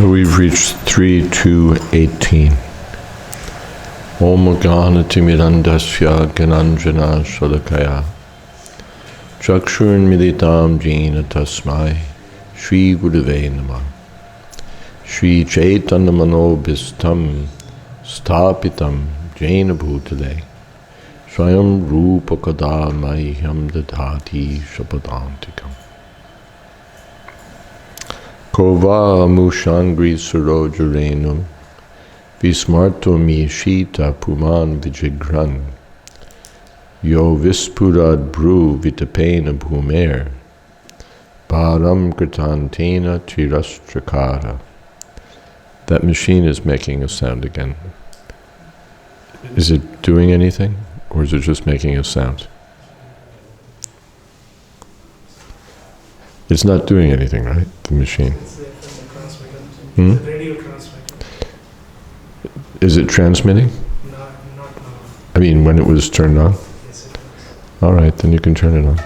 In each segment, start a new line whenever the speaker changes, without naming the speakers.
So we've reached 3-2-18. Om Ganatimirandasya Gananjana Shalakaya Chakshurn Militam Jena Tasmai Shri Gurave Namah Shri Chaitanya Manobhistam Stapitam Jena Bhutale Swayam Rupa Kada Mahyam Dadhati Shapadantikam Kova Mushangri Sarojarenum Vismarto mi shita puman vijigran Yo vispurad bru vitapena bhumer Param krtantena tirastrakara. That machine is making a sound again. Is it doing anything? Or is it just making a sound? It's not doing anything, right? The machine.
It's the transmitter. The radio transmitter.
Is it transmitting?
Not now.
I mean, when it was turned on?
Yes, it was.
All right, then you can turn it on.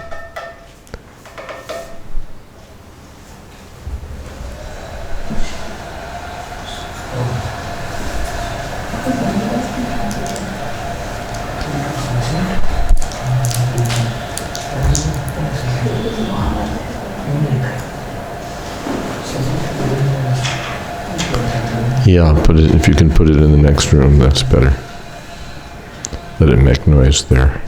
Yeah, if you can put it in the next room, that's better. Let it make noise there.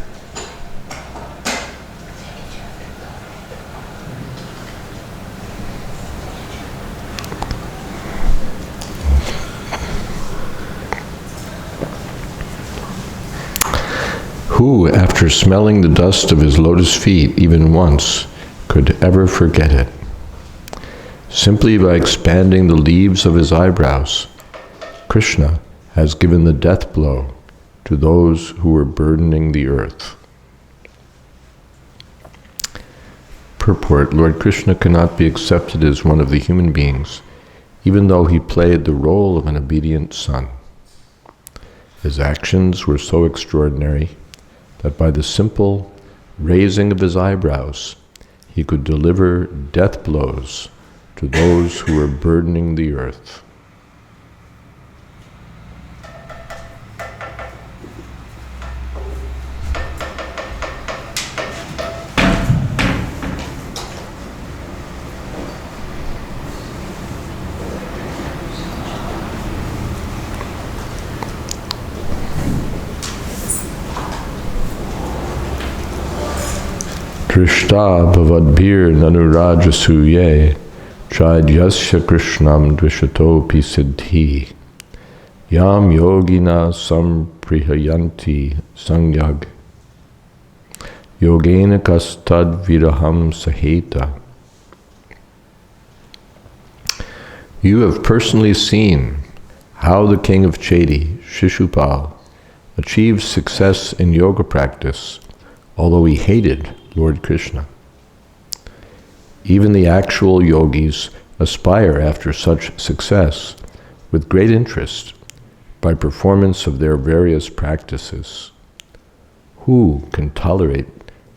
Who, after smelling the dust of his lotus feet even once, could ever forget it? Simply by expanding the leaves of his eyebrows, Krishna has given the death blow to those who were burdening the earth. Purport: Lord Krishna cannot be accepted as one of the human beings, even though he played the role of an obedient son. His actions were so extraordinary that by the simple raising of his eyebrows, he could deliver death blows to those who were burdening the earth. Drishta bhavadbhir nanurajasuye Chadyasya Krishnam Dvishatopi Siddhi Yam Yogina Samprihayanti Sangyag Yogena Kastad Viraham Saheta. You have personally seen how the king of Chedi, Shishupal, achieved success in yoga practice, although he hated Lord Krishna. Even the actual yogis aspire after such success with great interest by performance of their various practices. Who can tolerate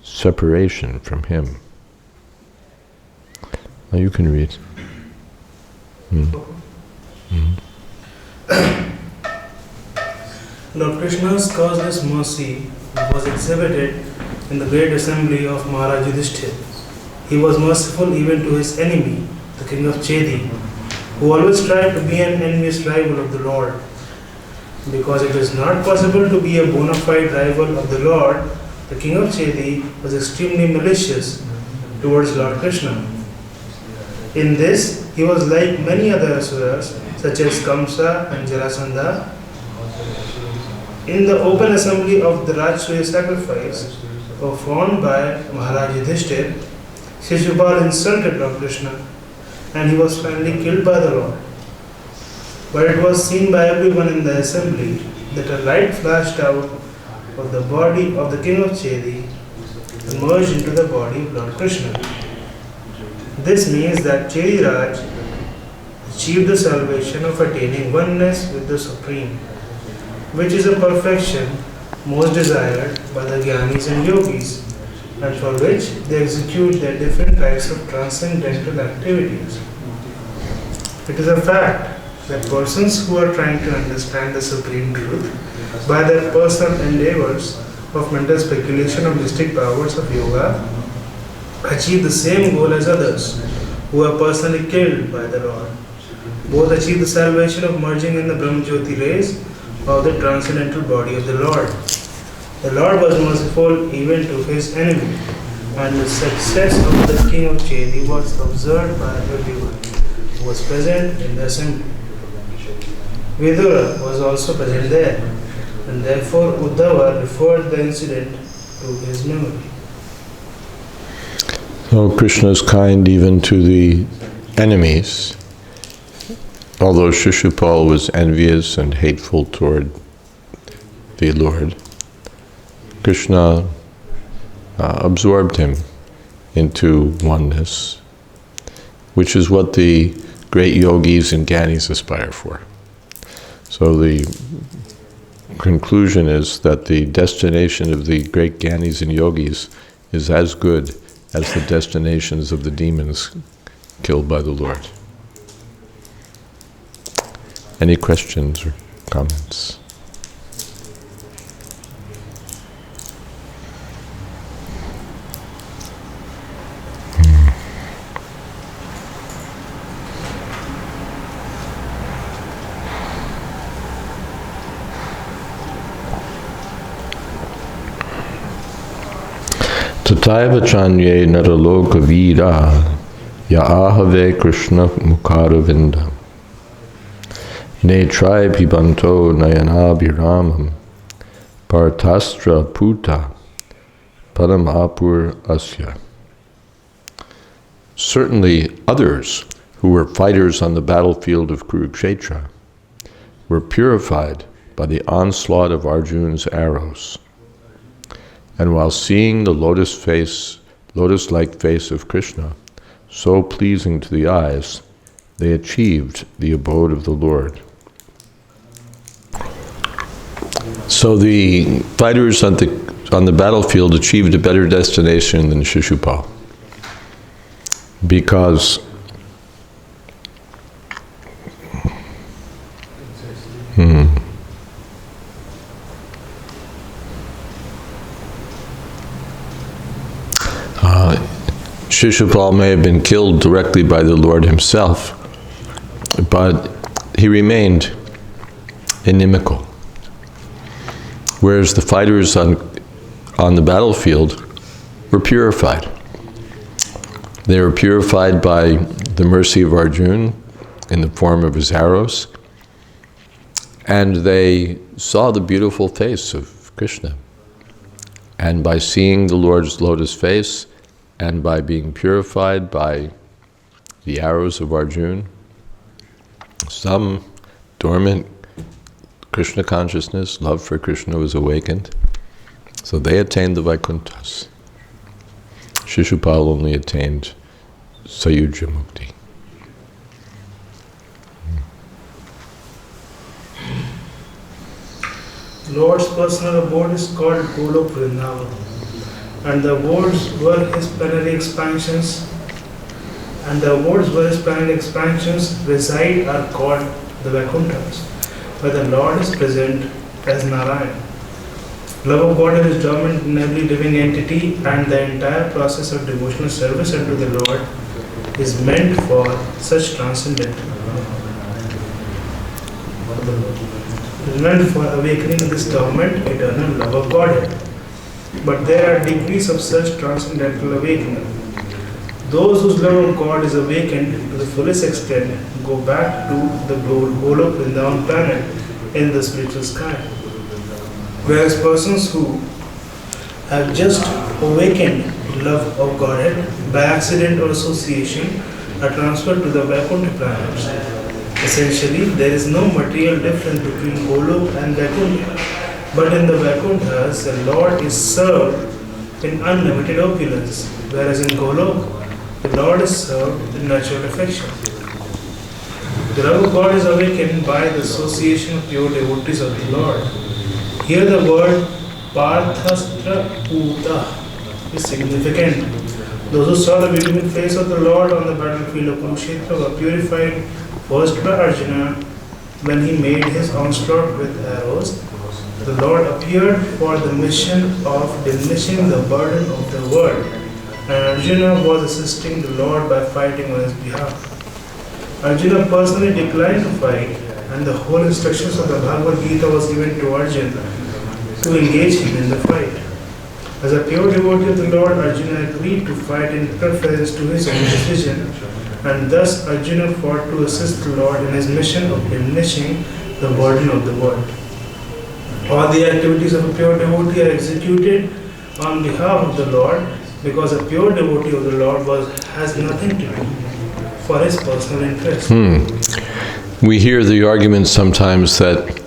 separation from him? Now you can read.
Lord Krishna's causeless mercy was exhibited in the great assembly of Maharaj Yudhishthira. He was merciful even to his enemy, the king of Chedi, who always tried to be an envious rival of the Lord. Because it is not possible to be a bona fide rival of the Lord, the king of Chedi was extremely malicious towards Lord Krishna. In this, he was like many other asuras, such as Kamsa and Jarasandha. In the open assembly of the Rajsuya sacrifice performed by Maharaj Yudhishthira, Shishupal insulted Lord Krishna, and he was finally killed by the Lord. But it was seen by everyone in the assembly that a light flashed out of the body of the king of Chedi and merged into the body of Lord Krishna. This means that Chedi Raj achieved the salvation of attaining oneness with the Supreme, which is a perfection most desired by the Jnanis and Yogis, and for which they execute their different types of transcendental activities. It is a fact that persons who are trying to understand the Supreme Truth by their personal endeavors of mental speculation of mystic powers of yoga achieve the same goal as others who are personally killed by the Lord. Both achieve the salvation of merging in the Brahmajyoti rays of the transcendental body of the Lord. The Lord was merciful even to his enemy, and the success of the king of Chedi was observed by everyone who was present in the assembly. Vidura was also present there, and therefore Uddhava referred the incident to his memory.
So Krishna is kind even to the enemies. Although Shishupal was envious and hateful toward the Lord, Krishna absorbed him into oneness, which is what the great yogis and gyanis aspire for. So the conclusion is that the destination of the great gyanis and yogis is as good as the destinations of the demons killed by the Lord. Any questions or comments? Tataiva chanye naraloka vira ya ahave Krishna mukaravinda ne trai pibanto nayanabhiramam partastra puta paramapur asya. Certainly others who were fighters on the battlefield of Kurukshetra were purified by the onslaught of Arjuna's arrows. And while seeing the lotus-like face of Krishna, so pleasing to the eyes, they achieved the abode of the Lord. So the fighters on the battlefield achieved a better destination than Shishupal, because Shishupal may have been killed directly by the Lord himself, but he remained inimical. Whereas the fighters on the battlefield were purified. They were purified by the mercy of Arjuna in the form of his arrows, and they saw the beautiful face of Krishna. And by seeing the Lord's lotus face, and by being purified by the arrows of Arjuna, some dormant Krishna consciousness, love for Krishna, was awakened. So they attained the Vaikunthas. Shishupal only attained Sayuja Mukti.
Lord's personal abode is called Golok Vrindavan, and the abodes were his plenary expansions, reside are called the Vaikunthas, where the Lord is present as Narayan. Love of God is dominant in every living entity, and the entire process of devotional service unto the Lord is meant for such transcendental. It is meant for awakening this dormant eternal love of Godhead. But there are degrees of such transcendental awakening. Those whose love of God is awakened to the fullest extent go back to the Golok Vrindavan planet in the spiritual sky. Whereas persons who have just awakened love of Godhead by accident or association are transferred to the Vaikuntha planets. Essentially, there is no material difference between Golok and Vaikuntha. But in the Vaikunthas, the Lord is served in unlimited opulence, whereas in Golok, the Lord is served in natural affection. The love of God is awakened by the association of pure devotees of the Lord. Here the word Parthastra Puta is significant. Those who saw the beautiful face of the Lord on the battlefield of Kurukshetra were purified first by Arjuna when he made his onslaught with arrows. The Lord appeared for the mission of diminishing the burden of the world, and Arjuna was assisting the Lord by fighting on his behalf. Arjuna personally declined to fight, and the whole instructions of the Bhagavad Gita was given to Arjuna to engage him in the fight. As a pure devotee of the Lord, Arjuna agreed to fight in preference to his own decision, and thus Arjuna fought to assist the Lord in his mission of diminishing the burden of the world. All the activities of a pure devotee are executed on behalf of the Lord, because a pure devotee of the Lord has nothing to do for his personal interest.
We hear the argument sometimes that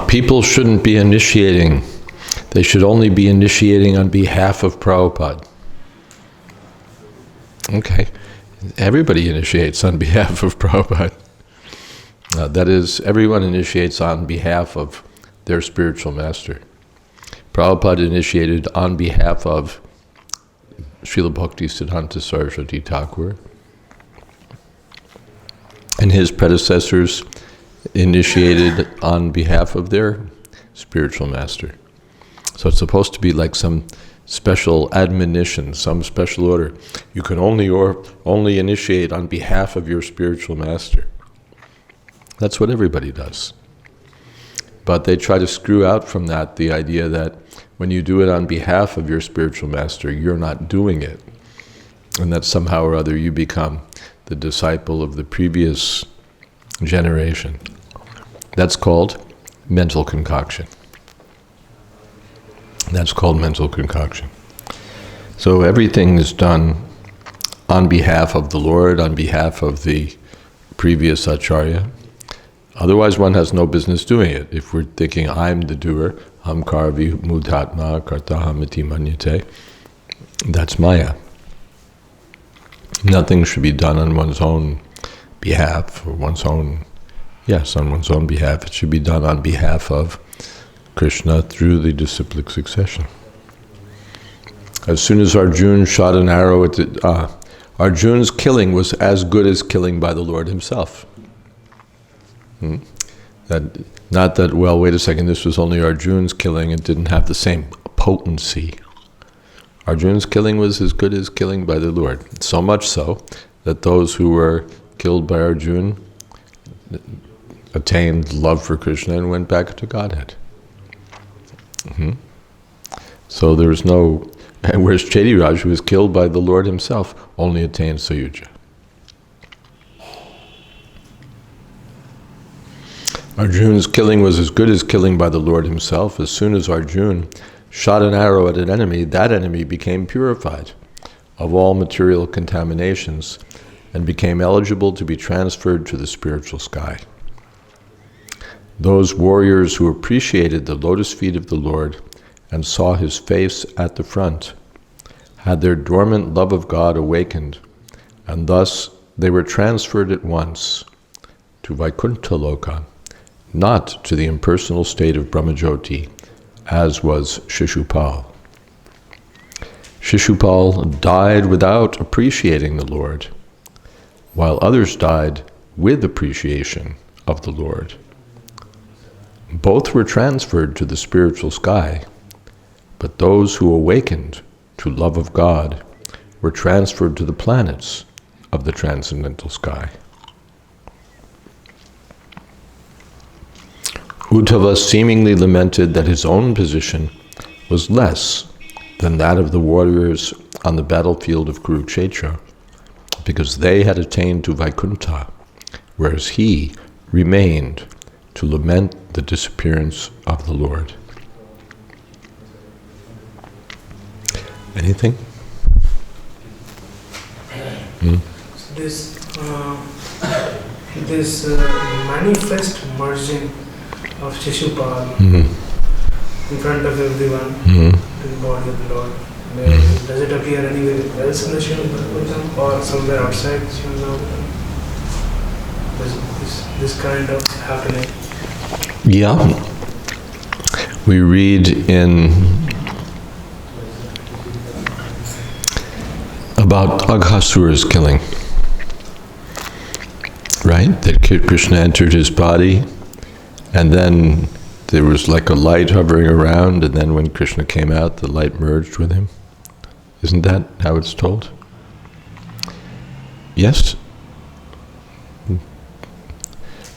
people shouldn't be initiating. They should only be initiating on behalf of Prabhupada. Okay, everybody initiates on behalf of Prabhupada. That is, everyone initiates on behalf of their spiritual master. Prabhupada initiated on behalf of Srila Bhaktisiddhanta Saraswati Thakur, and his predecessors initiated on behalf of their spiritual master. So it's supposed to be like some special admonition, some special order. You can only initiate on behalf of your spiritual master. That's what everybody does. But they try to screw out from that the idea that when you do it on behalf of your spiritual master, you're not doing it. And that somehow or other you become the disciple of the previous generation. That's called mental concoction. That's called mental concoction. So everything is done on behalf of the Lord, on behalf of the previous Acharya. Otherwise one has no business doing it. If we're thinking, I'm the doer, ham karvi mudhatma kartahamiti manyate, that's Maya. Nothing should be done on one's own behalf, or on one's own behalf. It should be done on behalf of Krishna through the disciplic succession. As soon as Arjuna shot an arrow at Arjuna's killing was as good as killing by the Lord himself. Not that, well, wait a second, this was only Arjuna's killing, it didn't have the same potency. Arjuna's killing was as good as killing by the Lord. So much so that those who were killed by Arjuna attained love for Krishna and went back to Godhead. So there's no, whereas Chediraj, who was killed by the Lord himself, only attained Sayuja. Arjuna's killing was as good as killing by the Lord himself. As soon as Arjuna shot an arrow at an enemy, that enemy became purified of all material contaminations and became eligible to be transferred to the spiritual sky. Those warriors who appreciated the lotus feet of the Lord and saw his face at the front had their dormant love of God awakened, and thus they were transferred at once to Vaikuntha Loka, not to the impersonal state of Brahmajyoti, as was Shishupal. Shishupal died without appreciating the Lord, while others died with appreciation of the Lord. Both were transferred to the spiritual sky, but those who awakened to love of God were transferred to the planets of the transcendental sky. Uddhava seemingly lamented that his own position was less than that of the warriors on the battlefield of Kurukshetra, because they had attained to Vaikuntha, whereas he remained to lament the disappearance of the Lord. Anything?
This manifest merging of Shishupal in front of everyone to the body of the Lord. Does it appear anywhere else in the Srimad Bhagavatam or somewhere outside Srimad Bhagavatam? This kind of happening?
Yeah. We read in about Aghasura's killing. Right? That Krishna entered his body, and then there was like a light hovering around, and then when Krishna came out, the light merged with him. Isn't that how it's told? Yes?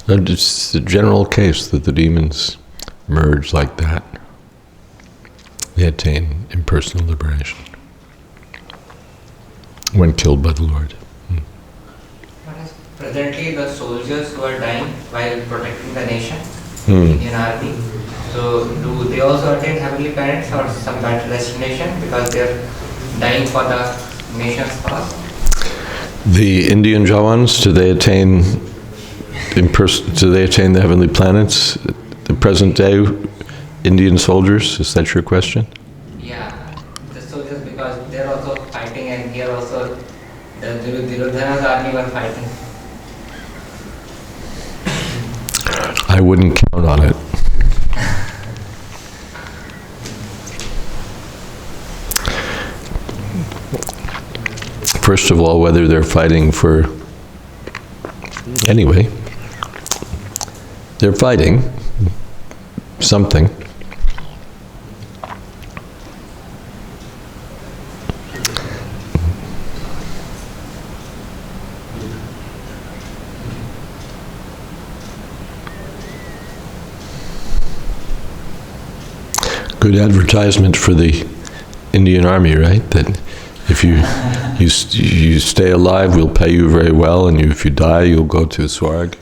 It's the general case that the demons merge like that. They attain impersonal liberation when killed by the Lord.
Presently, the soldiers who are dying while protecting the nation, Indian army, so do they also attain heavenly planets or some better destination because they are dying for the nation's cause?
The Indian Jawans, do they attain the heavenly planets? The present day Indian soldiers, is that your question?
Yeah, the soldiers, because they're also fighting, and here also the Duryodhana's army were fighting.
I wouldn't count on it. First of all, whether they're fighting for... Anyway, they're fighting something. Good advertisement for the Indian Army, right? That if you stay alive, we'll pay you very well, and if you die, you'll go to Swarg.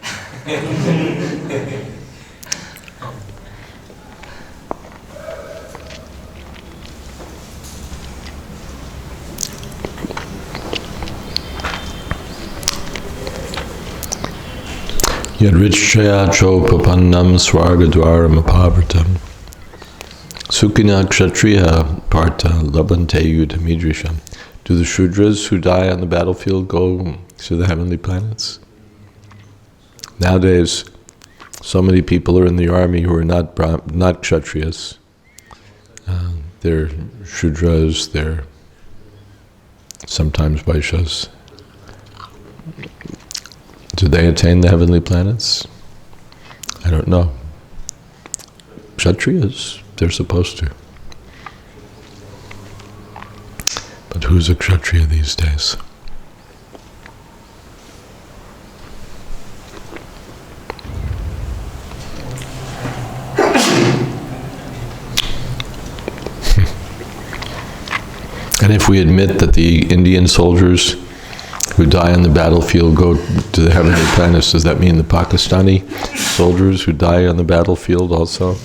Yadrichaya chopapannam swargadwaram apavritam Sukhina kshatriya partha labante yudhamidrisham. Do the Shudras who die on the battlefield go to the heavenly planets? Nowadays, so many people are in the army who are not Kshatriyas. They're Shudras, they're sometimes Vaishyas. Do they attain the heavenly planets? I don't know. Kshatriyas, they're supposed to. But who's a Kshatriya these days? And if we admit that the Indian soldiers who die on the battlefield go to the heavenly planets, does that mean the Pakistani soldiers who die on the battlefield also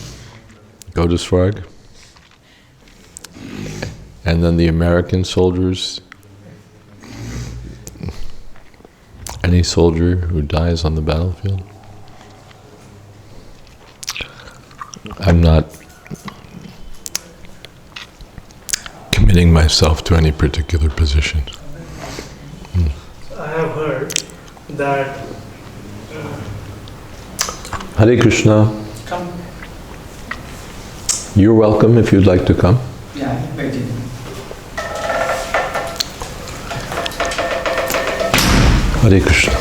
go to Swarg? And then the American soldiers, any soldier who dies on the battlefield? I'm not committing myself to any particular position.
I have heard that...
Hare Krishna.
Come.
You're welcome if you'd like to come.
Yeah, waiting.
Hare Krishna.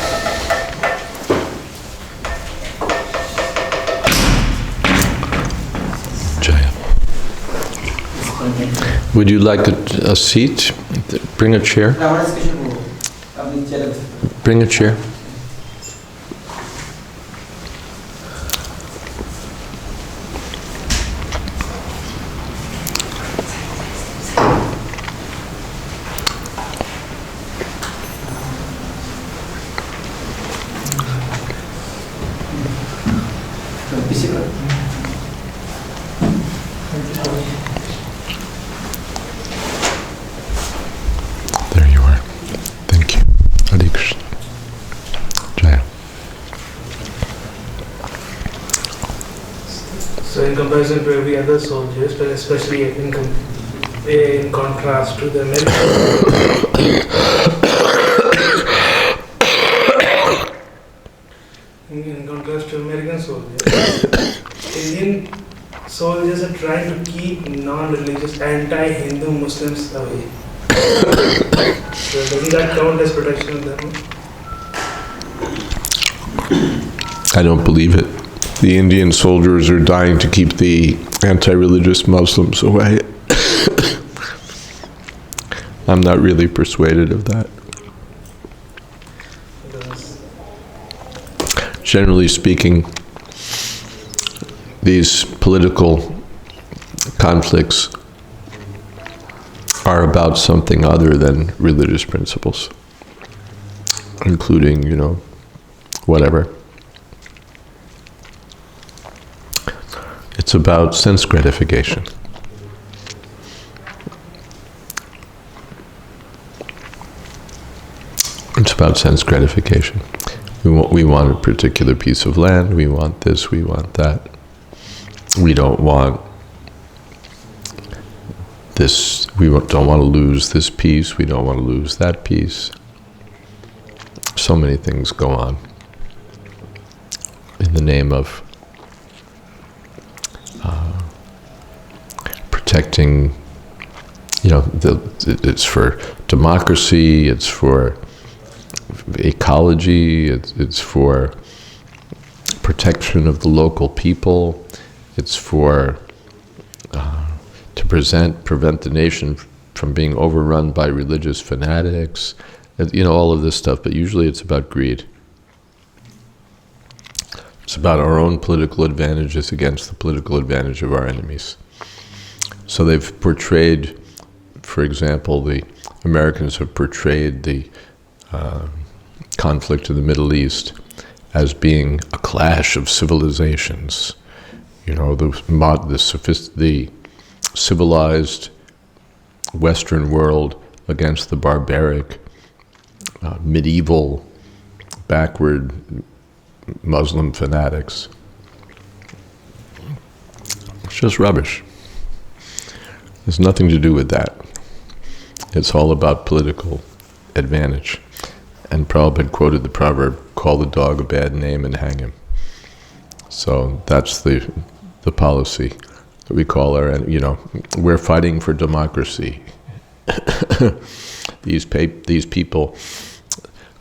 Jaya. Would you like a seat? Bring a chair. Bring a chair. There you are. Thank you. Hare Krishna. Jaya.
So in comparison to every other soldier, especially in contrast to the American in contrast to American soldiers, Indian soldiers are trying to keep non-religious, anti-Hindu Muslims away. So doesn't that count as protection of dharma?
I don't believe it. The Indian soldiers are dying to keep the anti-religious Muslims away. I'm not really persuaded of that. Generally speaking, these political conflicts are about something other than religious principles, including, whatever. It's about sense gratification. It's about sense gratification. We want a particular piece of land, we want this, we want that. We don't want this, we don't want to lose this piece, we don't want to lose that piece. So many things go on in the name of protecting, it's for democracy, it's for ecology, it's for protection of the local people, it's for to prevent the nation from being overrun by religious fanatics, all of this stuff, but usually it's about greed. It's about our own political advantages against the political advantage of our enemies. So they've portrayed, for example, the Americans have portrayed the conflict in the Middle East as being a clash of civilizations. The civilized Western world against the barbaric, medieval, backward Muslim fanatics. It's just rubbish. There's nothing to do with that. It's all about political advantage. And Prabhupada quoted the proverb, call the dog a bad name and hang him. So that's the policy that we call our, we're fighting for democracy. These people,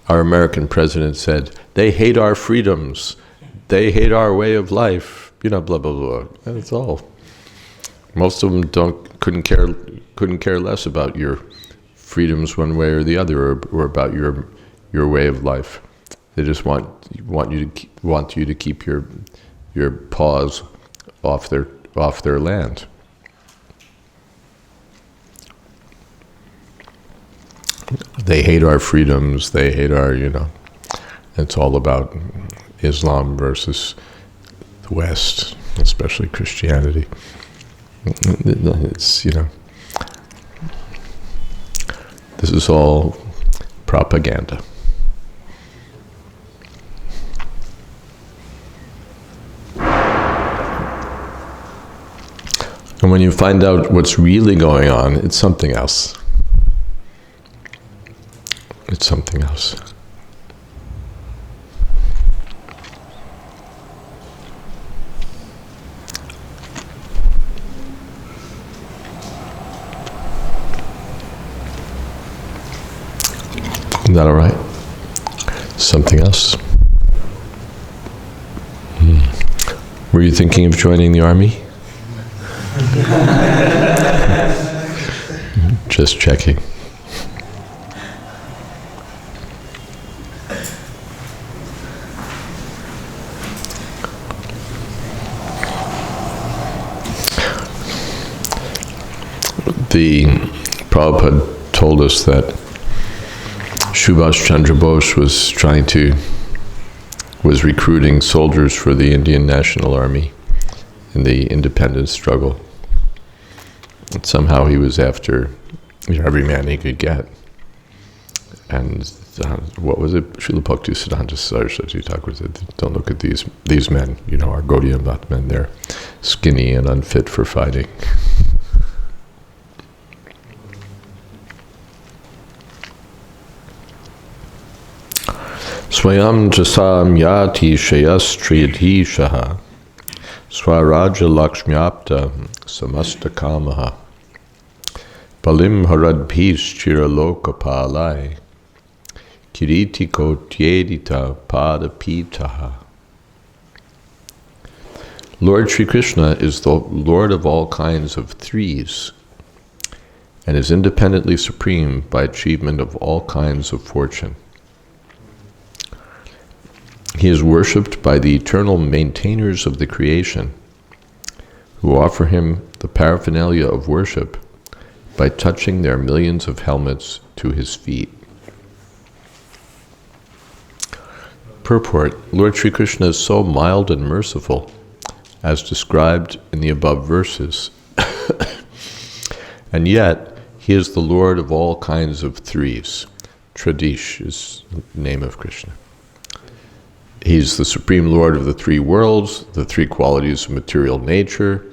our American president said, they hate our freedoms, they hate our way of life, blah, blah, blah. That's all. Most of them couldn't care less about your freedoms one way or the other, or about your way of life. They just want you to keep your paws off their land. They hate our freedoms. They hate our It's all about Islam versus the West, especially Christianity. It's this is all propaganda. And when you find out what's really going on, it's something else. It's something else. Is that all right? Something else? Were you thinking of joining the army? Just checking. The Prabhupada told us that Subhash Chandra Bose was recruiting soldiers for the Indian National Army in the independence struggle. And somehow he was after every man he could get. And what was it? Srila Bhaktisiddhanta Saraswati Thakur said, don't look at these men, our Gaudiya Math men, they're skinny and unfit for fighting. Swayam jasam yati shayas triyati shaha swaraja lakshmyapta samasta kamaha Balim haradbhis chiralokapalai kiritiko tyedita padapitaha. Lord Sri Krishna is the Lord of all kinds of threes and is independently supreme by achievement of all kinds of fortune. He is worshipped by the eternal maintainers of the creation, who offer him the paraphernalia of worship by touching their millions of helmets to his feet. Purport: Lord Sri Krishna is so mild and merciful, as described in the above verses, and yet he is the Lord of all kinds of threes. Tradish is the name of Krishna. He's the Supreme Lord of the three worlds, the three qualities of material nature,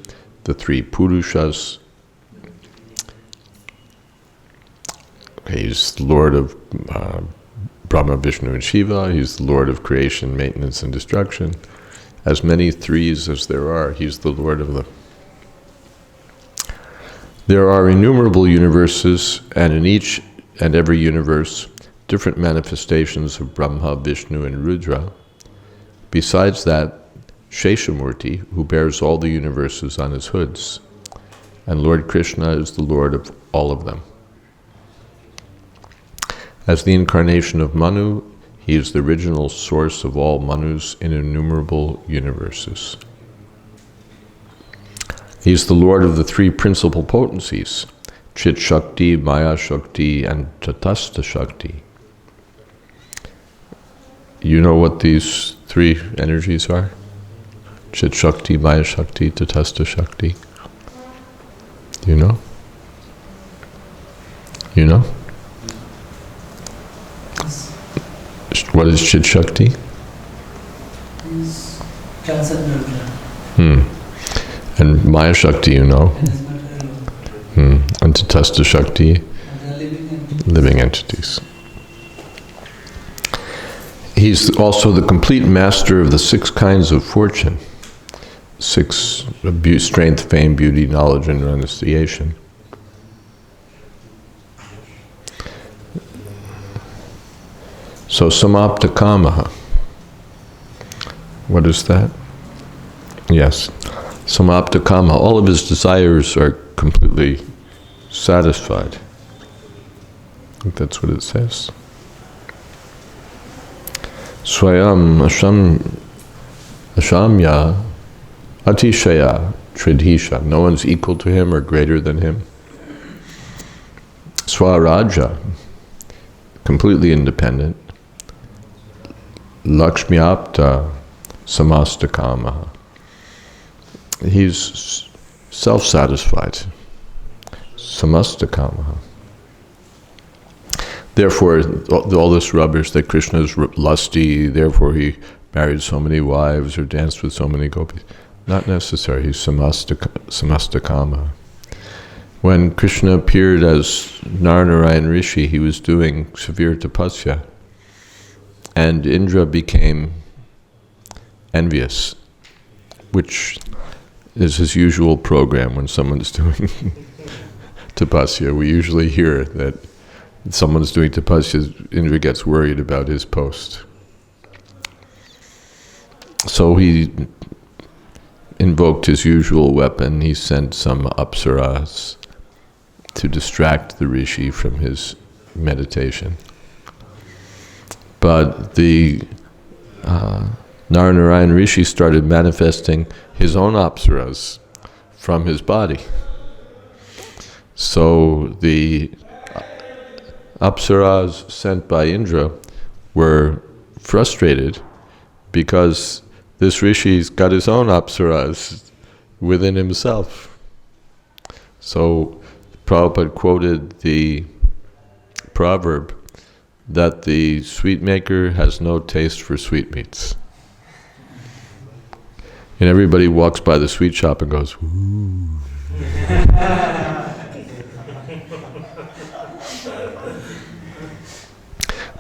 the three Purushas. He's the Lord of Brahma, Vishnu, and Shiva. He's the Lord of creation, maintenance, and destruction. As many threes as there are, he's the Lord of them. There are innumerable universes, and in each and every universe, different manifestations of Brahma, Vishnu, and Rudra. Besides that, Sheshamurti, who bears all the universes on his hoods, and Lord Krishna is the Lord of all of them. As the incarnation of Manu, he is the original source of all Manus in innumerable universes. He is the Lord of the three principal potencies, Chit Shakti, Maya Shakti, and Tatastha Shakti. You know what these three energies are? Chit Shakti, Maya Shakti, Tatastha Shakti. You know? You know? What is Chit Shakti? And Maya Shakti, you know. And Tatastha Shakti, living entities. He's also the complete master of the 6 kinds of fortune. 6: strength, fame, beauty, knowledge, and renunciation. So samapta kamaha. What is that? Yes. Samapta kama. All of his desires are completely satisfied. I think that's what it says. Swayam ashamya atishaya tridhisha. No one's equal to him or greater than him. Swaraja. Completely independent. Lakshmiapta samastakamaha. He's self-satisfied. Samastakamaha. Therefore, all this rubbish that Krishna is lusty, therefore he married so many wives or danced with so many gopis, not necessary. He's samastakama. When Krishna appeared as Narayan Rishi, he was doing severe tapasya. And Indra became envious, which is his usual program when someone's doing tapasya. We usually hear that someone's doing tapasya, Indra gets worried about his post. So he invoked his usual weapon. He sent some apsaras to distract the rishi from his meditation. But the Narayan Rishi started manifesting his own apsaras from his body. So the apsaras sent by Indra were frustrated because this rishi's got his own apsaras within himself. So Prabhupada quoted the proverb that the sweet maker has no taste for sweetmeats. And everybody walks by the sweet shop and goes, ooh.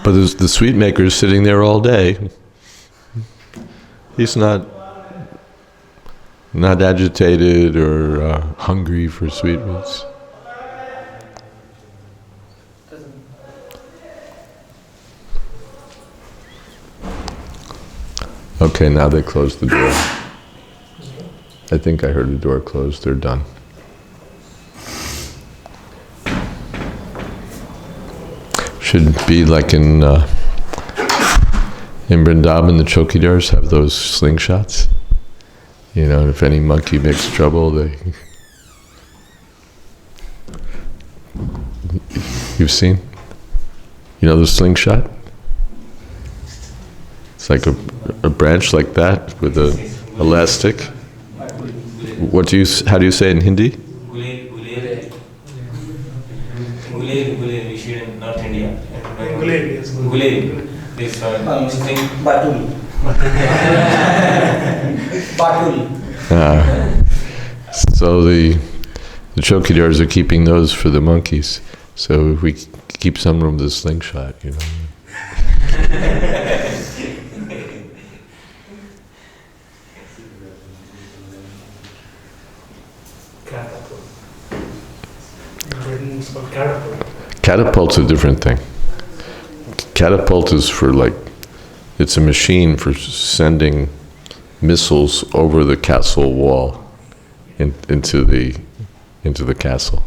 But the sweet maker is sitting there all day. He's not agitated or hungry for sweetmeats. Okay, now they closed the door. I think I heard the door close. They're done. Should be like in Vrindavan, the chokidars have those slingshots. You know, if any monkey makes trouble, they... You've seen? You know the slingshot? It's like a branch like that with a elastic. How do you say it in Hindi?
We should in North India. This thing.
Batul.
So the chokidars are keeping those for the monkeys. So if we keep some room with a slingshot, you know. Catapult's a different thing. Catapult is for it's a machine for sending missiles over the castle wall into the castle.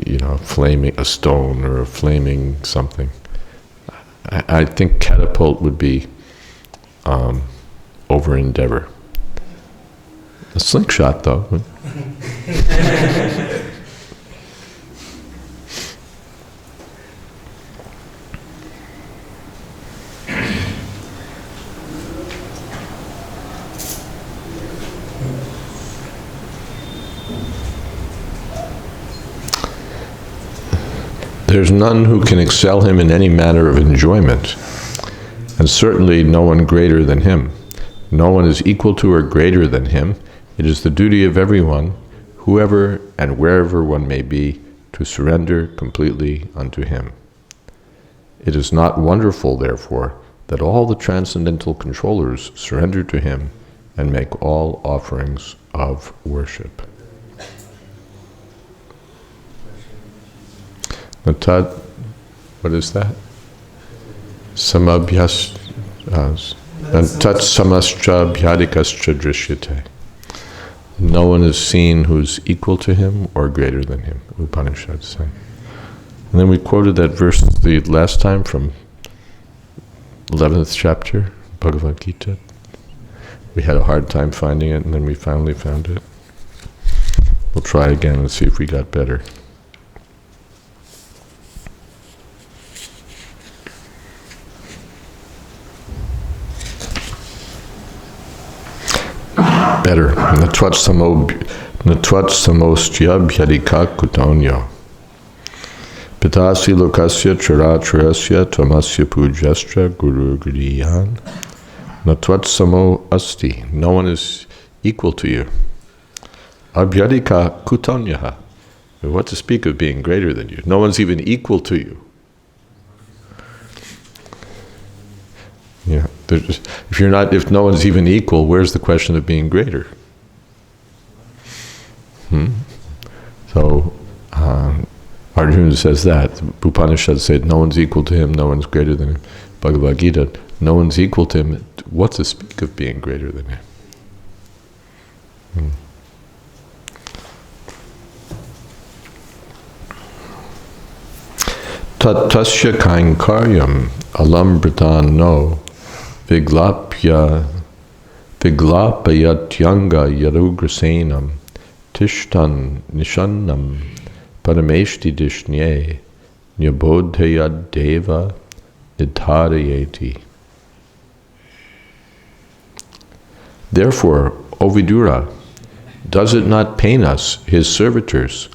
You know, a stone or a flaming something. I think catapult would be over endeavor. A slingshot, though. There's none who can excel him in any matter of enjoyment, and certainly no one greater than him. No one is equal to or greater than him. It is the duty of everyone, whoever and wherever one may be, to surrender completely unto him. It is not wonderful, therefore, that all the transcendental controllers surrender to him and make all offerings of worship. Tat, what is that? Samabhyas, tat samascha bhyadikascha drishyate. No one is seen who's equal to him or greater than him, Upanishad say. And then we quoted that verse the last time from 11th chapter, Bhagavad Gita. We had a hard time finding it, and then we finally found it. We'll try again and see if we got better. Better. Natvat samostya bhyadika kutonyo. Pitasi lokasya characharasya tamasya pujastra guru griyan. Natvat samo asti. No one is equal to you. Abhyadika kutonyaha. What to speak of being greater than you? No one's even equal to you. Yeah. If no one's even equal, where's the question of being greater? So Arjuna says that. Upanishad said no one's equal to him, no one's greater than him. Bhagavad Gita, no one's equal to him. What to speak of being greater than him? Tasya kainkaryam alambritan no viglapayatyanga yarugrasenam tishtan nishannam parameshti dishnye nyabodhayad deva nidharayeti. Therefore, O Vidura, does it not pain us, his servitors,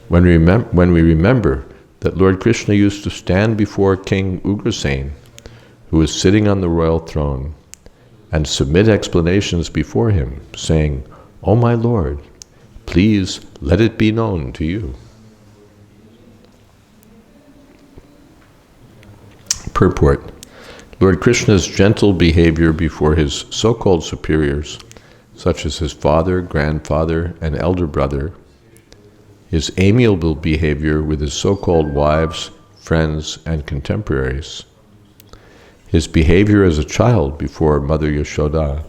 when we remember that Lord Krishna used to stand before King Ugrasen, who is sitting on the royal throne, and submit explanations before him, saying, O my Lord, please let it be known to you. Purport. Lord Krishna's gentle behavior before his so-called superiors, such as his father, grandfather, and elder brother, his amiable behavior with his so-called wives, friends, and contemporaries, His behavior as a child before Mother Yashoda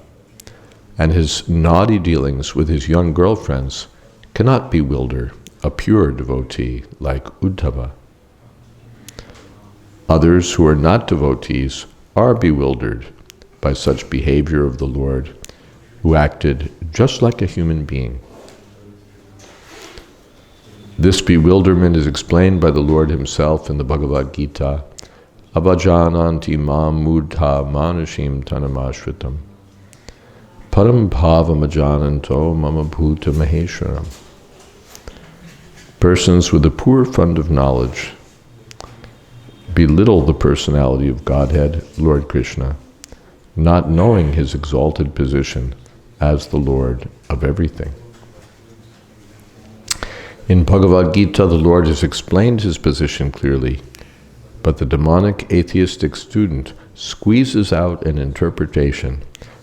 and his naughty dealings with his young girlfriends cannot bewilder a pure devotee like Uddhava. Others who are not devotees are bewildered by such behavior of the Lord, who acted just like a human being. This bewilderment is explained by the Lord himself in the Bhagavad Gita, Avajananti mam mudha manashim tanamashritam param bhavam ajananto mama bhuta maheswaram. Persons with a poor fund of knowledge belittle the personality of Godhead, Lord Krishna, not knowing his exalted position as the Lord of everything. In Bhagavad Gita, the Lord has explained his position clearly, but the demonic atheistic student squeezes out an interpretation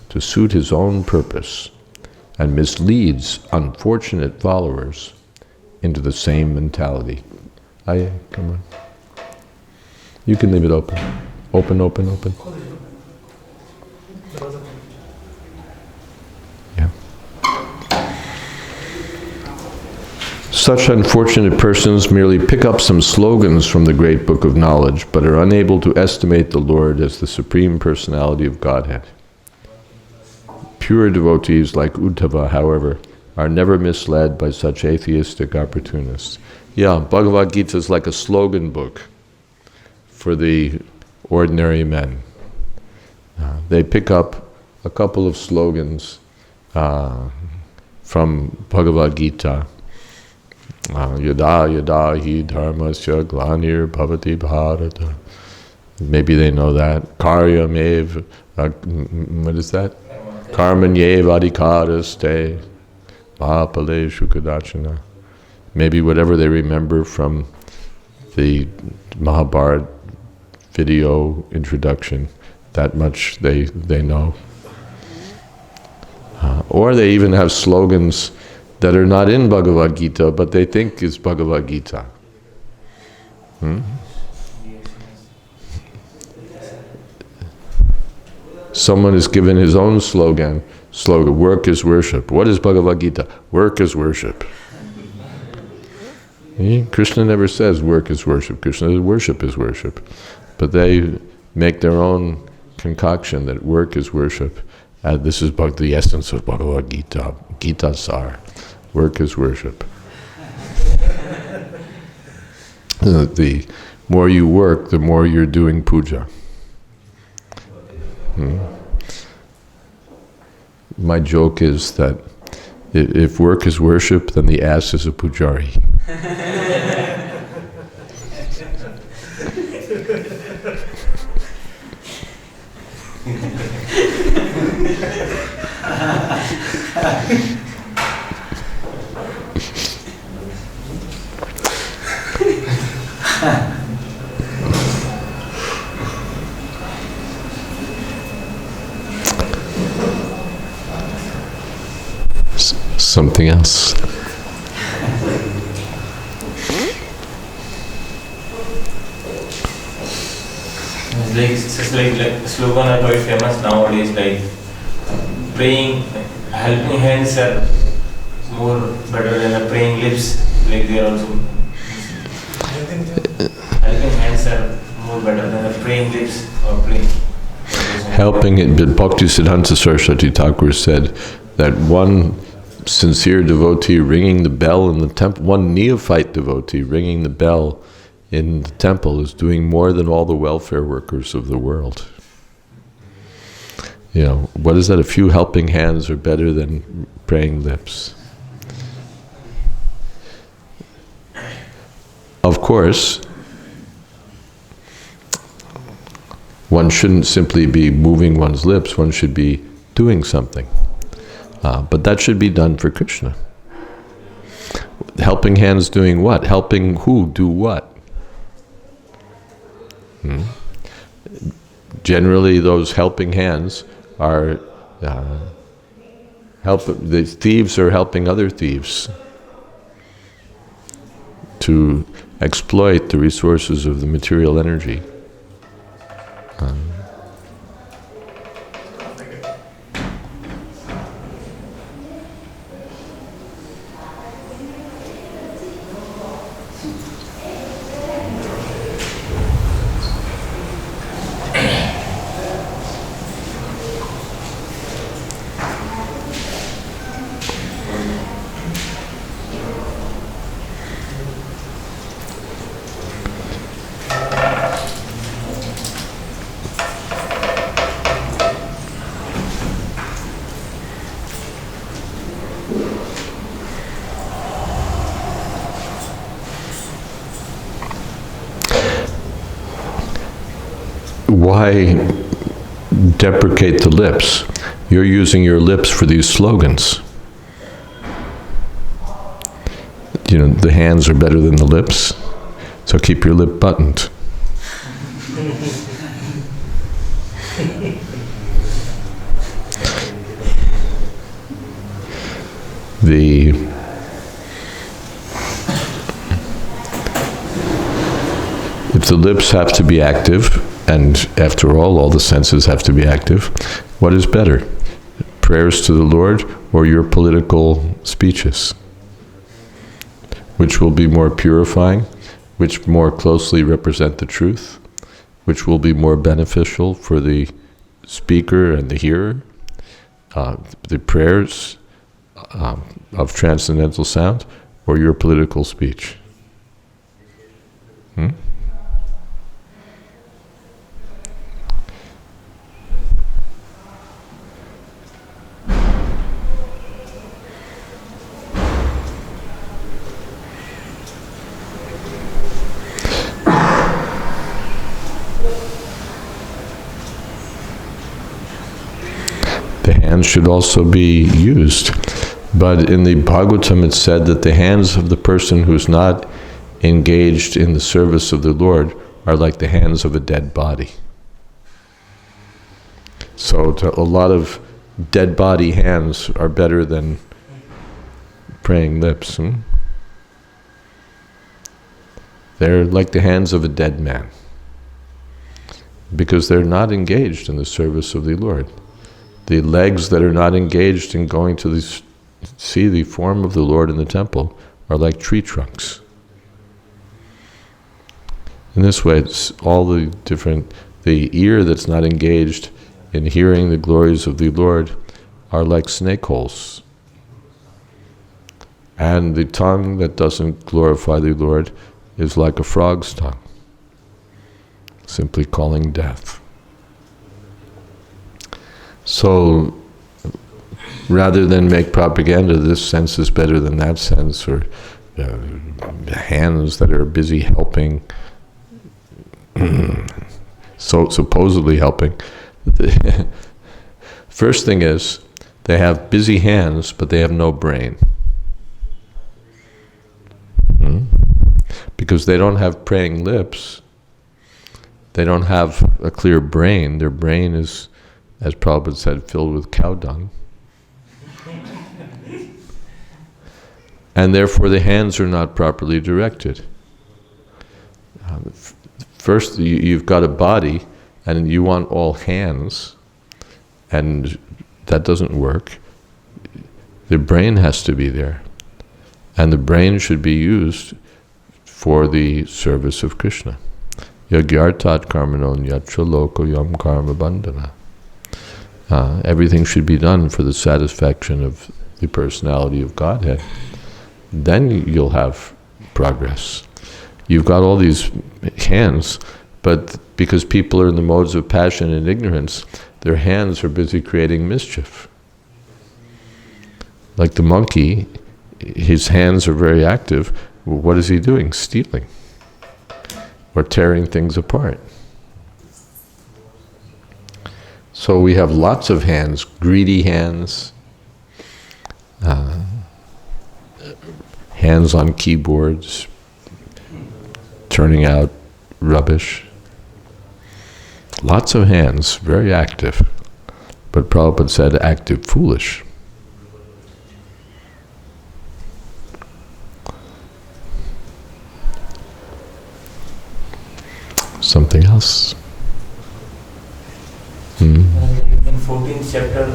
to suit his own purpose and misleads unfortunate followers into the same mentality. Come on. You can leave it open. Open, open, open. Yeah. Such unfortunate persons merely pick up some slogans from the great book of knowledge, but are unable to estimate the Lord as the Supreme Personality of Godhead. Pure devotees like Uddhava, however, are never misled by such atheistic opportunists. Yeah, Bhagavad Gita is like a slogan book for the ordinary men. They pick up a couple of slogans from Bhagavad Gita. Yada yada hi dharmasya glanir bhavati bharata. Maybe they know that. Karyamev, what is that? Karmanyev adhikaraste mahapaleshu kadachana. Maybe whatever they remember from the Mahabharata video introduction, that much they know. Or they even have slogans that are not in Bhagavad Gita, but they think is Bhagavad Gita. Someone is given his own slogan, work is worship. What is Bhagavad Gita? Work is worship. Krishna never says work is worship. Krishna says worship is worship. But they make their own concoction that work is worship. This is the essence of Bhagavad Gita. Gita Sar. Work is worship. The more you work, the more you're doing puja. My joke is that if work is worship, then the ass is a pujari. Something else.
It's like slogan are quite famous nowadays, like praying, helping hands are more better than the praying lips. Like they are also helping hands are more better than the praying lips or praying.
Helping it, but Bhaktisiddhanta Saraswati Thakur said that one sincere devotee ringing the bell in the temple, one neophyte devotee ringing the bell in the temple is doing more than all the welfare workers of the world. You know, what is that? A few helping hands are better than praying lips. Of course, one shouldn't simply be moving one's lips, one should be doing something. But that should be done for Krishna. Helping hands doing what? Helping who do what? Generally, those helping hands are the thieves are helping other thieves to exploit the resources of the material energy. why deprecate the lips? You're using your lips for these slogans. You know, the hands are better than the lips, so keep your lip buttoned. If the lips have to be active, and after all the senses have to be active, what is better? Prayers to the Lord or your political speeches? Which will be more purifying? Which more closely represent the truth? Which will be more beneficial for the speaker and the hearer? The prayers of transcendental sound or your political speech? The hands should also be used. But in the Bhagvatam it's said that the hands of the person who's not engaged in the service of the Lord are like the hands of a dead body. So a lot of dead body hands are better than praying lips. They're like the hands of a dead man, because they're not engaged in the service of the Lord. The legs that are not engaged in going to see the form of the Lord in the temple are like tree trunks. In this way, it's all the ear that's not engaged in hearing the glories of the Lord are like snake holes. And the tongue that doesn't glorify the Lord is like a frog's tongue, simply calling death. So, rather than make propaganda, this sense is better than that sense, or hands that are busy helping, so supposedly helping. First thing is, they have busy hands, but they have no brain. Because they don't have praying lips, they don't have a clear brain. Their brain is, as Prabhupada said, filled with cow dung. And therefore the hands are not properly directed. First, you've got a body, and you want all hands, and that doesn't work. The brain has to be there. And the brain should be used for the service of Krishna. Yagyartat karmanon yatra loko yam karma bandhana. Everything should be done for the satisfaction of the personality of Godhead. Then you'll have progress. You've got all these hands, but because people are in the modes of passion and ignorance, their hands are busy creating mischief. Like the monkey, his hands are very active. What is he doing? Stealing or tearing things apart. So we have lots of hands, greedy hands, hands on keyboards, turning out rubbish. Lots of hands, very active. But Prabhupada said active foolish. Something else?
In 14th chapter,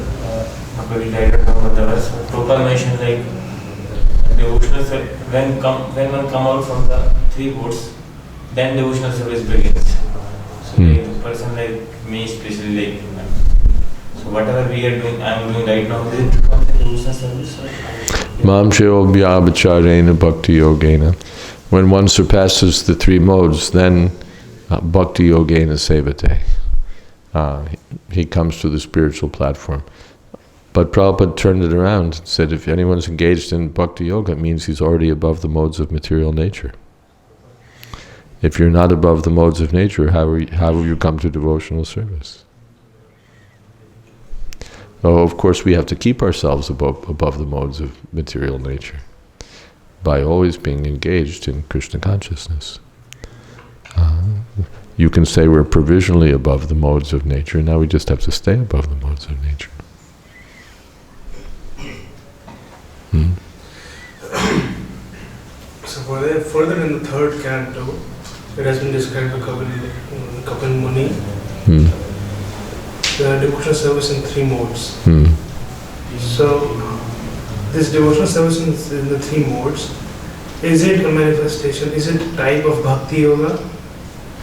Prabhupada mentioned like devotional service. When one come out from the three boats, then devotional service begins. So the person like me especially, so whatever we are doing, I am doing right now, is it devotional service?
Mam Sheo Vyabhacharena Bhakti Yogena. When one surpasses the three modes, then Bhakti Yogena Sevate. He comes to the spiritual platform. But Prabhupada turned it around and said if anyone's engaged in Bhakti Yoga, it means he's already above the modes of material nature. If you're not above the modes of nature, how will you come to devotional service? Oh, of course, we have to keep ourselves above the modes of material nature by always being engaged in Krishna consciousness. You can say we're provisionally above the modes of nature, now we just have to stay above the modes of nature.
So further in the third canto, it has been described by Kapil Muni, the devotional service in 3 modes. So, this devotional service in the 3 modes, is it a manifestation? Is it a type of bhakti yoga?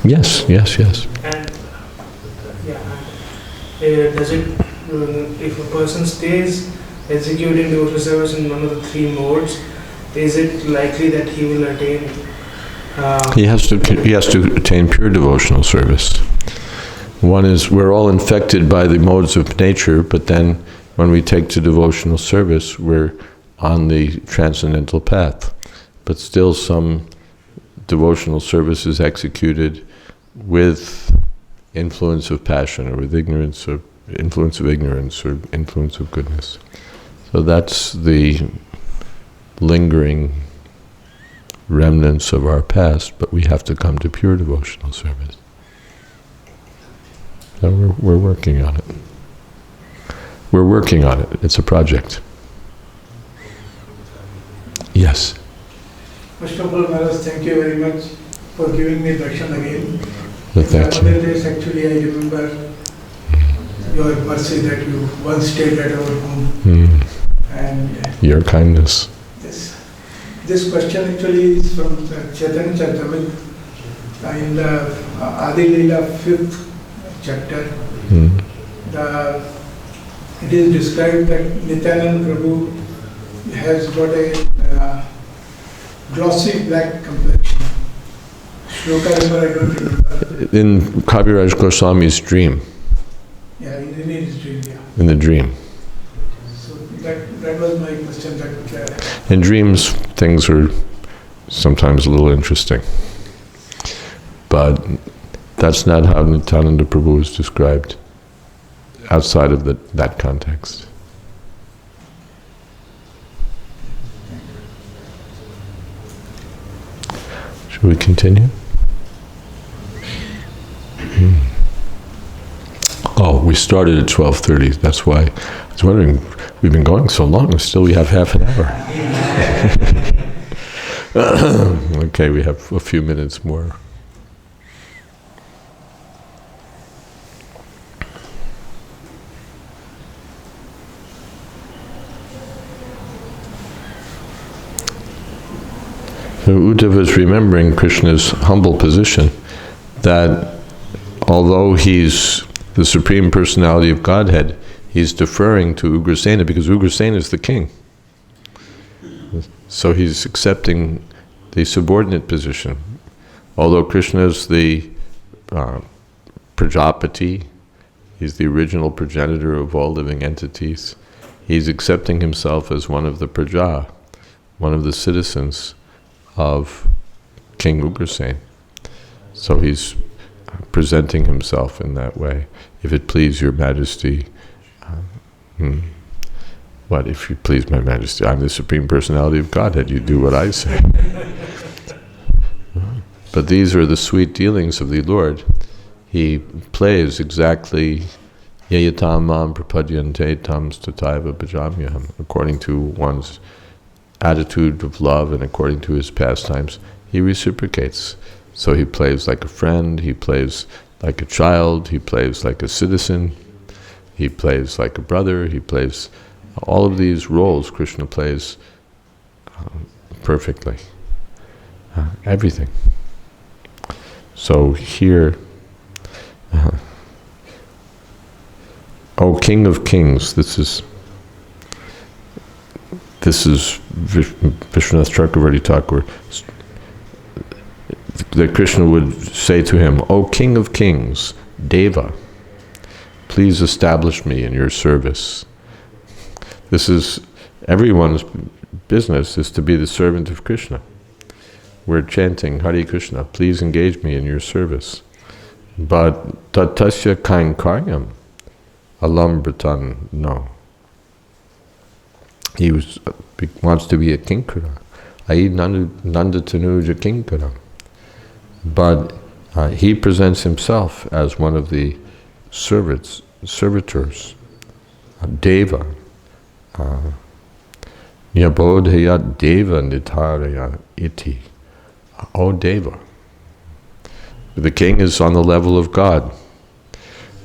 Yes.
And does it, if a person stays executing devotional service in one of the 3 modes, is it likely that he will attain?
He has to attain pure devotional service. One is, we're all infected by the modes of nature, but then when we take to devotional service, we're on the transcendental path. But still some devotional service is executed with influence of passion, or with ignorance, or influence of ignorance, or influence of goodness. So that's the lingering remnants of our past, but we have to come to pure devotional service. So we're working on it. We're working on it. It's a project. Yes.
First of all, Maharaj, thank you very much for giving me darshan again.
Thank you.
Other days, actually, I remember your mercy that you once stayed at our home. And
your kindness.
this question actually is from Chaitanya Charitamrita in the Adi Leela 5th chapter. It is described that Nityananda Prabhu has got a glossy black complexion. Shloka number I don't remember.
In Kaviraj Goswami's dream.
Yeah, in his dream, yeah.
In the dream.
So that was my question.
In dreams, things are sometimes a little interesting. But that's not how Nityananda Prabhu is described outside of that context. Should we continue? Oh, we started at 12:30. That's why I was wondering, we've been going so long, still we have half an hour. Okay, we have a few minutes more. So Uddhava is remembering Krishna's humble position, that although he's the Supreme Personality of Godhead, he's deferring to Ugrasena because Ugrasena is the king. So he's accepting the subordinate position. Although Krishna is the Prajapati, he's the original progenitor of all living entities, he's accepting himself as one of the Praja, one of the citizens of King Ugrasena. So he's presenting himself in that way. If it please your majesty, what if you please my majesty? I'm the Supreme Personality of Godhead, you do what I say. But these are the sweet dealings of the Lord. He plays exactly yayatam mam prapadyante tam stataiva bhajamyaham, according to one's attitude of love and according to his pastimes. He reciprocates. So he plays like a friend, he plays like a child, he plays like a citizen, he plays like a brother, he plays all of these roles. Krishna plays perfectly. Everything. So here, O King of Kings, this is Vishwanath Chakravarti Thakur, that Krishna would say to him, O King of Kings, Deva, please establish me in your service. This is everyone's business, is to be the servant of Krishna. we're chanting Hare Krishna, please engage me in your service. But tatasya kainkaryam alambratan, no. He wants to be a kinkara. Ai nandatanuja kinkara. But he presents himself as one of the servitors, deva. Nyabodhaya deva nitaraya iti. O deva. The king is on the level of God.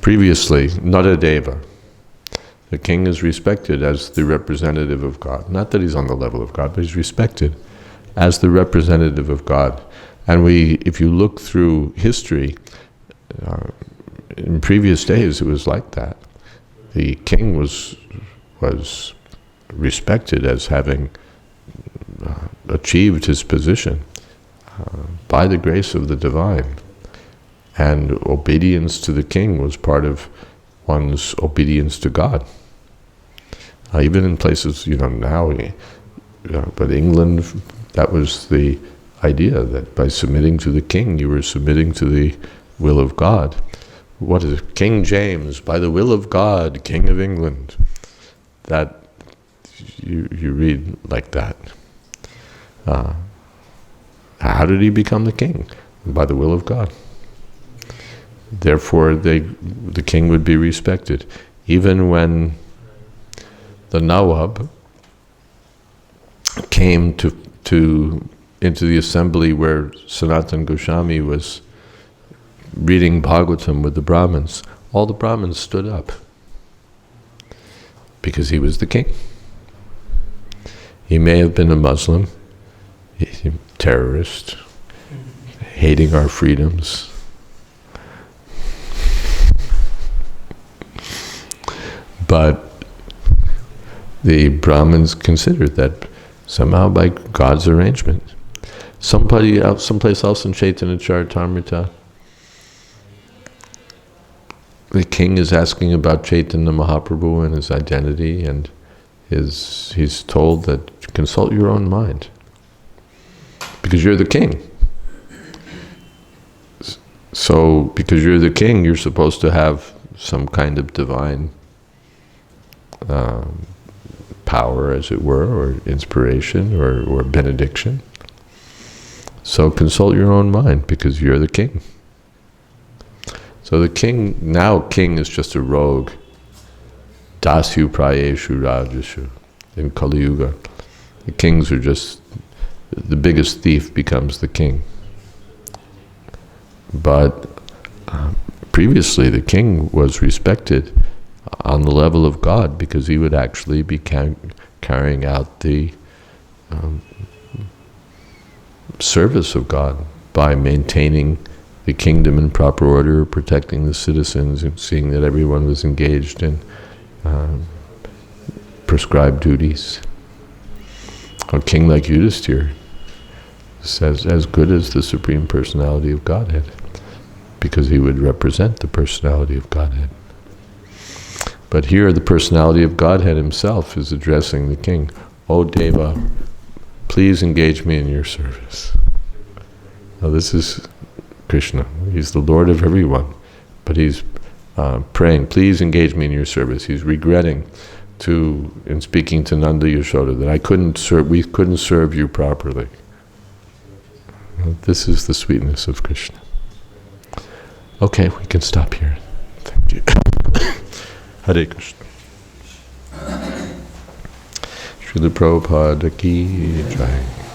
Previously, not a deva. The king is respected as the representative of God. Not that he's on the level of God, but he's respected as the representative of God. And if you look through history, in previous days it was like that. The king was respected as having achieved his position by the grace of the divine. And obedience to the king was part of one's obedience to God. Even in places, now, but England, that was the idea, that by submitting to the king, you were submitting to the will of God. What is it? King James, by the will of God, King of England. That, you read like that. How did he become the king? By the will of God. Therefore, the king would be respected. Even when the Nawab came into the assembly where Sanatana Goswami was reading Bhagvatam with the Brahmins, all the Brahmins stood up because he was the king. He may have been a Muslim, a terrorist, hating our freedoms. But the Brahmins considered that somehow by God's arrangement. Someplace else in Chaitanya Charitamrita, the king is asking about Chaitanya Mahaprabhu and his identity, and he's told that consult your own mind, because you're the king. So, because you're the king, you're supposed to have some kind of divine power, as it were, or inspiration, or benediction. So consult your own mind, because you're the king. So the king is just a rogue. Dasyu prayeshu rajashu. In Kali Yuga, the kings are just, the biggest thief becomes the king. But previously the king was respected on the level of God, because he would actually be carrying out the service of God by maintaining the kingdom in proper order, protecting the citizens, and seeing that everyone was engaged in prescribed duties. A king like Yudhisthira is as good as the Supreme Personality of Godhead, because he would represent the Personality of Godhead. But here the Personality of Godhead himself is addressing the king. O Deva, please engage me in your service. Now this is Krishna. He's the Lord of everyone. But he's praying, please engage me in your service. He's regretting in speaking to Nanda Yashoda, that we couldn't serve you properly. This is the sweetness of Krishna. Okay, we can stop here. Thank you. Hare Krishna. Srila Prabhupada ki jai.